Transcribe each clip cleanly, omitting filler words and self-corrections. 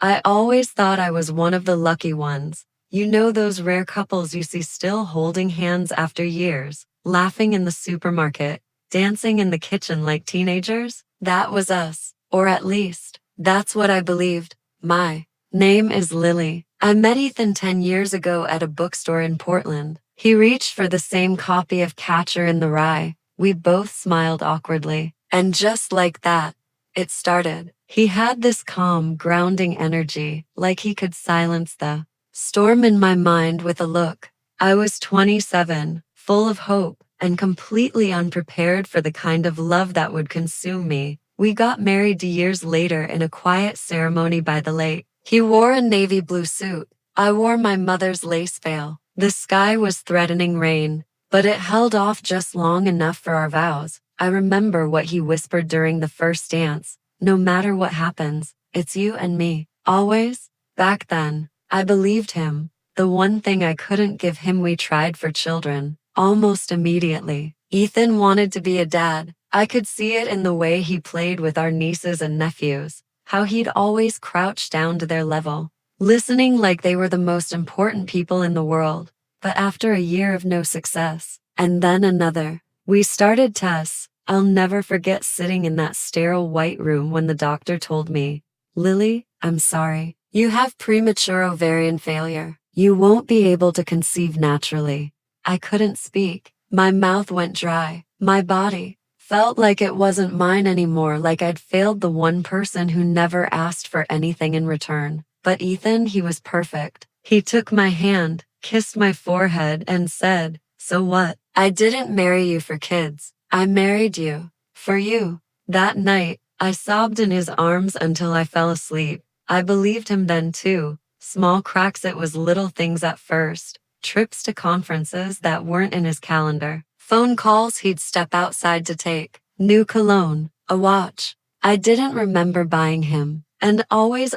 I always thought I was one of the lucky ones. You know those rare couples you see still holding hands after years, laughing in the supermarket, dancing in the kitchen like teenagers? That was us. Or at least, that's what I believed. My name is Lily. I met Ethan 10 years ago at a bookstore in Portland. He reached for the same copy of Catcher in the Rye. We both smiled awkwardly. And just like that, it started. He had this calm, grounding energy, like he could silence the storm in my mind with a look. I was 27, full of hope, and completely unprepared for the kind of love that would consume me. We got married years later in a quiet ceremony by the lake. He wore a navy blue suit. I wore my mother's lace veil. The sky was threatening rain, but it held off just long enough for our vows. I remember what he whispered during the first dance. No matter what happens, it's you and me. Always. Back then, I believed him. The one thing I couldn't give him, we tried for children. Almost immediately, Ethan wanted to be a dad. I could see it in the way he played with our nieces and nephews, how he'd always crouch down to their level, listening like they were the most important people in the world. But after a year of no success, and then another, we started tests. I'll never forget sitting in that sterile white room when the doctor told me, "Lily, I'm sorry. You have premature ovarian failure. You won't be able to conceive naturally." I couldn't speak. My mouth went dry. My body felt like it wasn't mine anymore, like I'd failed the one person who never asked for anything in return. But Ethan, he was perfect. He took my hand, kissed my forehead, and said, "So what? I didn't marry you for kids. I married you for you." That night, I sobbed in his arms until I fell asleep. I believed him then too. Small cracks, it was little things at first. Trips to conferences that weren't in his calendar. Phone calls he'd step outside to take. New cologne, a watch I didn't remember buying him. And always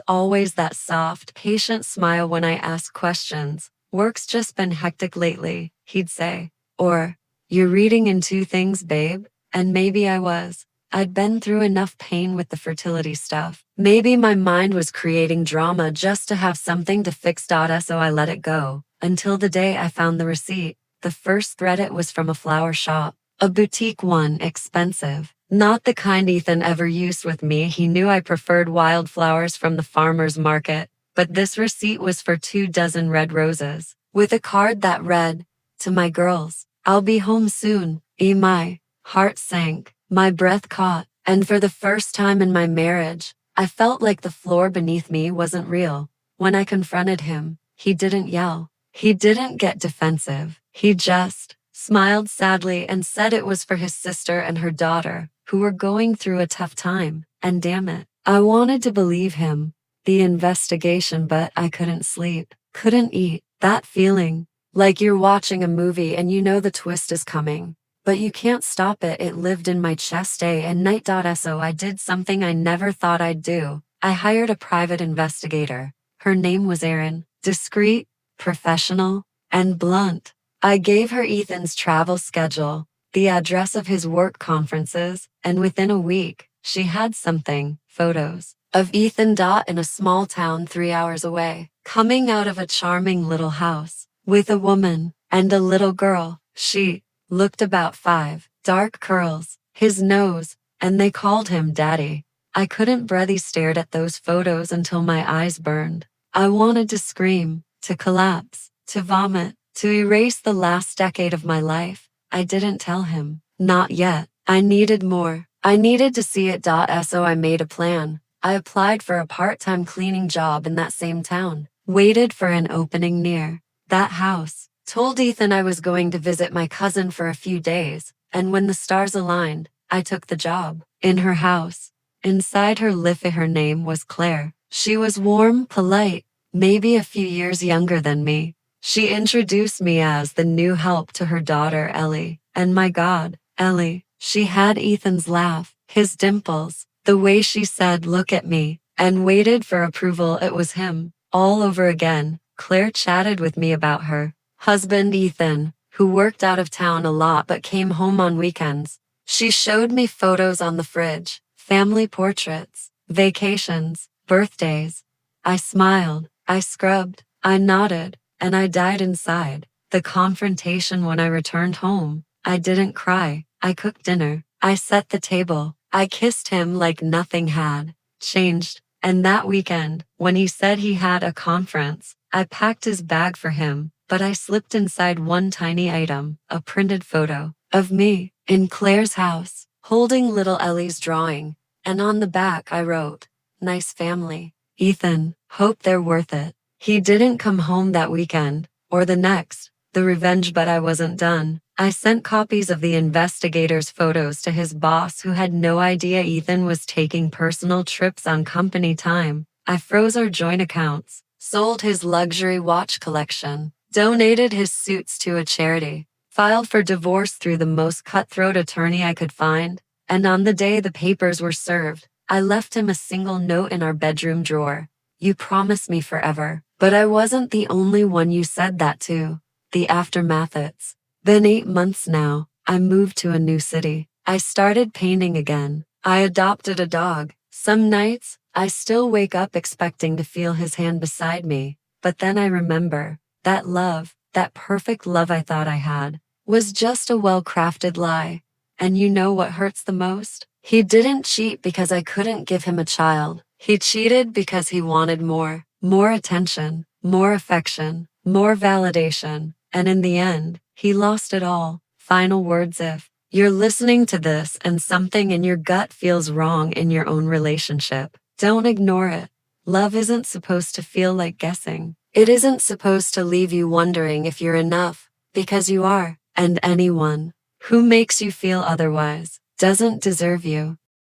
that soft, patient smile when I asked questions. "Work's just been hectic lately," he'd say. Or, "You're reading into things, babe." And maybe I was. I'd been through enough pain with the fertility stuff. Maybe my mind was creating drama just to have something to fix. So I let it go. Until the day I found the receipt. The first thread, it was from a flower shop. A boutique one, expensive. Not the kind Ethan ever used with me. He knew I preferred wildflowers from the farmer's market. But this receipt was for 24 red roses. With a card that read, "To my girls, I'll be home soon." My heart sank. My breath caught. And for the first time in my marriage, I felt like the floor beneath me wasn't real. When I confronted him, he didn't yell. He didn't get defensive. He just smiled sadly and said it was for his sister and her daughter, who were going through a tough time. And damn it, I wanted to believe him. The investigation, but I couldn't sleep, couldn't eat. That feeling, like you're watching a movie and you know the twist is coming, but you can't stop it. It lived in my chest day and night. So I did something I never thought I'd do. I hired a private investigator. Her name was Erin. Discreet, professional, and blunt. I gave her Ethan's travel schedule, the address of his work conferences, and within a week, she had something, photos of Ethan in a small town 3 hours away, coming out of a charming little house, with a woman and a little girl. She looked about 5, dark curls, his nose, and they called him Daddy. I couldn't breathe. He stared at those photos until my eyes burned. I wanted to scream, to collapse, to vomit, to erase the last decade of my life. I didn't tell him. Not yet. I needed more. I needed to see it. So I made a plan. I applied for a part-time cleaning job in that same town. Waited for an opening near that house. Told Ethan I was going to visit my cousin for a few days. And when the stars aligned, I took the job. In her house. Inside her lived. Her name was Claire. She was warm, polite, maybe a few years younger than me. She introduced me as the new help to her daughter Ellie. And my God, Ellie, she had Ethan's laugh, his dimples, the way she said, "Look at me," and waited for approval. It was him, all over again. Claire chatted with me about her husband Ethan, who worked out of town a lot but came home on weekends. She showed me photos on the fridge, family portraits, vacations, birthdays. I smiled, I scrubbed, I nodded, and I died inside. The confrontation when I returned home. I didn't cry. I cooked dinner. I set the table. I kissed him like nothing had changed. And that weekend, when he said he had a conference, I packed his bag for him, but I slipped inside one tiny item, a printed photo of me in Claire's house, holding little Ellie's drawing. And on the back I wrote, "Nice family. Ethan, hope they're worth it." He didn't come home that weekend, or the next, the revenge, but I wasn't done. I sent copies of the investigator's photos to his boss, who had no idea Ethan was taking personal trips on company time. I froze our joint accounts, sold his luxury watch collection, donated his suits to a charity, filed for divorce through the most cutthroat attorney I could find, and on the day the papers were served, I left him a single note in our bedroom drawer. "You promised me forever." But I wasn't the only one you said that to. The aftermath. It's been 8 months now. I moved to a new city. I started painting again. I adopted a dog. Some nights, I still wake up expecting to feel his hand beside me. But then I remember, that love, that perfect love I thought I had, was just a well-crafted lie. And you know what hurts the most? He didn't cheat because I couldn't give him a child. He cheated because he wanted more. More attention, more affection, more validation. And in the end, he lost it all. Final words: if you're listening to this and something in your gut feels wrong in your own relationship, don't ignore it. Love isn't supposed to feel like guessing. It isn't supposed to leave you wondering if you're enough, because you are. And anyone who makes you feel otherwise doesn't deserve you.